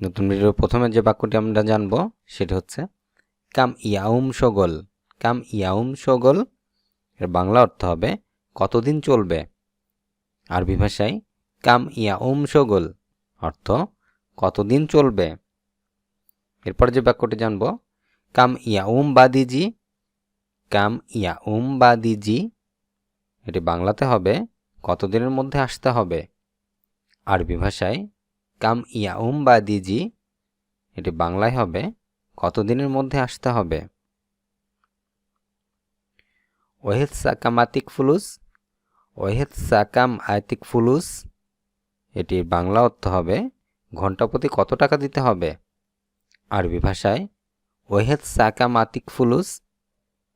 নতুন ভিডিওর প্রথমে যে বাক্যটি আমরা জানব সেটা হচ্ছে কাম ইয়াউম শগল। কাম ইয়াউম শগল এর বাংলা অর্থ হবে কতদিন চলবে। আরবি ভাষায় কাম ইয়াউম শগল অর্থ কতদিন চলবে। এরপর যে বাক্যটি জানব কাম ইয়াউম বাদিজি। কাম ইয়াউম বাদিজি এটি বাংলাতে হবে কতদিনের মধ্যে আসতে হবে। আরবি ভাষায় কাম ইয়াউম বাদিজি এটি বাংলায় হবে কতদিনের মধ্যে আসতে হবে। ওয়াহিদ সাকাম আতিক ফুলুস। ওয়াহিদ সাকাম আতিক ফুলুস এটির বাংলা অর্থ হবে ঘন্টা প্রতি কত টাকা দিতে হবে। আরবি ভাষায় ওয়াহিদ সাকাম আতিক ফুলুস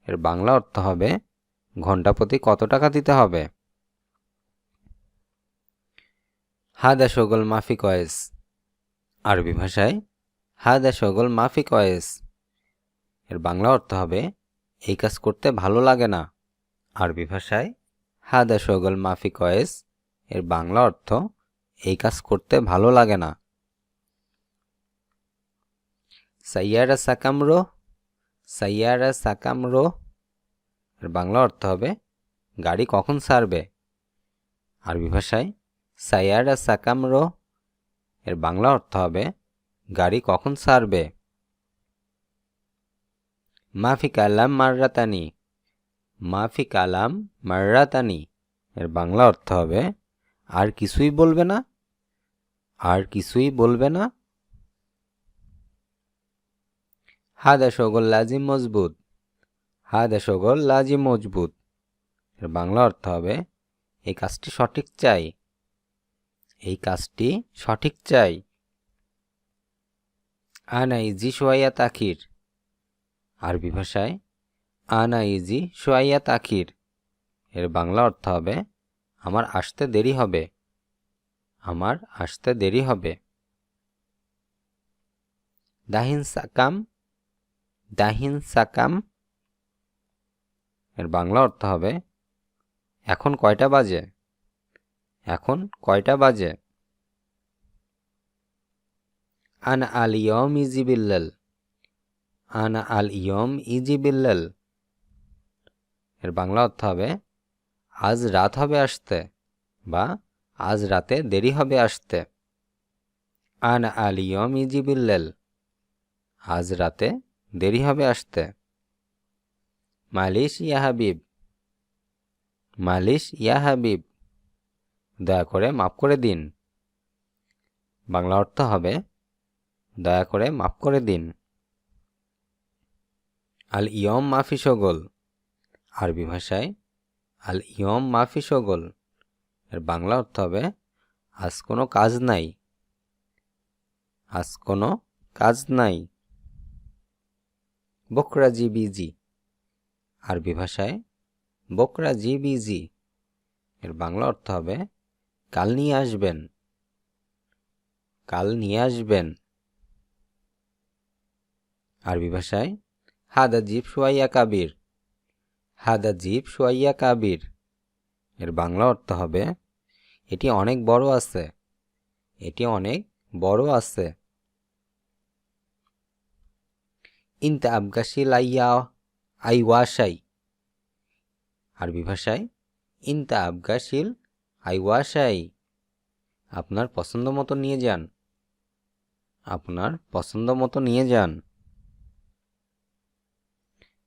এর বাংলা অর্থ হবে ঘন্টা প্রতি কত টাকা দিতে হবে। হাদা শগল মাফি কয়েস। আরবি ভাষায় হাদা শগল মাফি কয়েস এর বাংলা অর্থ হবে এই কাজ করতে ভালো লাগে না। আরবি ভাষায় হাদা শগল মাফি কয়েস এর বাংলা অর্থ এই কাজ করতে ভালো লাগে না। সাইয়ারা সাকামরো। সাইয়ারা সাকামরো এর বাংলা অর্থ হবে গাড়ি কখন ছাড়বে। আরবি ভাষায় সাইয়ারা সাকামরো এর বাংলা অর্থ হবে গাড়ি কখন ছাড়বে। মাফি কালাম মাররাতানি। মাফি কালাম মাররাতানি এর বাংলা অর্থ হবে আর কিছুই বলবে না। আর কিছুই বলবে না। হাদা শগল লাজিম মজবুত। হাদা শগল লাজিম মজবুত এর বাংলা অর্থ হবে এই কাজটি সঠিক চাই। এই কাজটি সঠিক চাই। আনা ইজি শোয়াইয়া তাখির। আরবি ভাষায় আনা ইজি শোয়াইয়া তাখির এর বাংলা অর্থ হবে আমার আসতে দেরি হবে। আমার আসতে দেরি হবে। দাহিন সাকাম। দাহিন সাকাম এর বাংলা অর্থ হবে এখন কয়টা বাজে। এখন কয়টা বাজে। আনা আল ইয়ম ইজি বিল্লাল। আনা আল ইয়ম ইজি বিল্লাল এর বাংলা অর্থ হবে আজ রাত হবে আসতে বা আজ রাতে দেরি হবে আসতে। আনা আল ইয়ম ইজি বিল্লাল আজ রাতে দেরি হবে আসতে। মালিশ ইয়া হাবিব। মালিশ ইয়া হাবিব দয়া করে মাফ করে দিন। বাংলা অর্থ হবে দয়া করে মাফ করে দিন। আল ইয়ম মাফি শগল। আরবি ভাষায় আল ইয়ম মাফি শগল এর বাংলা অর্থ হবে আজ কোনো কাজ নাই। আজ কোনো কাজ নাই। বকরা জি বিজি। আরবি ভাষায় বকরা জি বিজি এর বাংলা অর্থ হবে কাল নিয়ে আসবেন। কাল নিয়ে আসবেন। আরবি ভাষায় হাদা জিব শোয়াইয়া কাবির। হাদা জিব শোয়াইয়া কাবির এর বাংলা অর্থ হবে এটি অনেক বড় আছে। এটি অনেক বড় আছে। ইনতা আবগাশিল আইয়া আইওয়াশাই। আরবি ভাষায় ইনতা আবগাশিল আইওয়াশাই আপনার পছন্দ মতো নিয়ে যান। আপনার পছন্দ মতো নিয়ে যান।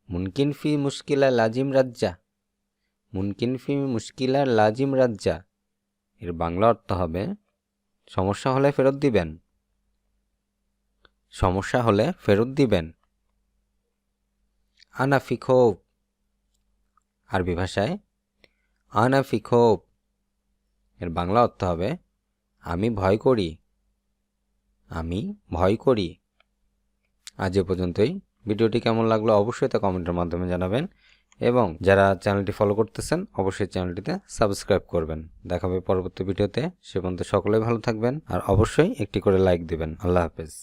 মুনকিন ফি মুশকিলা লাজিম রাজ্জা। মুনকিন ফি মুশকিলা লাজিম রাজ্জা এর বাংলা অর্থ হবে সমস্যা হলে ফেরত দিবেন। সমস্যা হলে ফেরত দিবেন। আনা ফি খৌফ। আরবি ভাষায় আনা ফি খৌফ এর বাংলা অর্থ হবে আমি ভয় করি। আমি ভয় করি। আজ এ পর্যন্তই। ভিডিওটি কেমন লাগলো অবশ্যই তা কমেন্টের মাধ্যমে জানাবেন এবং যারা চ্যানেলটি ফলো করতেছেন অবশ্যই চ্যানেলটিতে সাবস্ক্রাইব করবেন। দেখা হবে পরবর্তী ভিডিওতে। সে পর্যন্ত সকলেই ভালো থাকবেন আর অবশ্যই একটি করে লাইক দিবেন। আল্লাহ হাফেজ।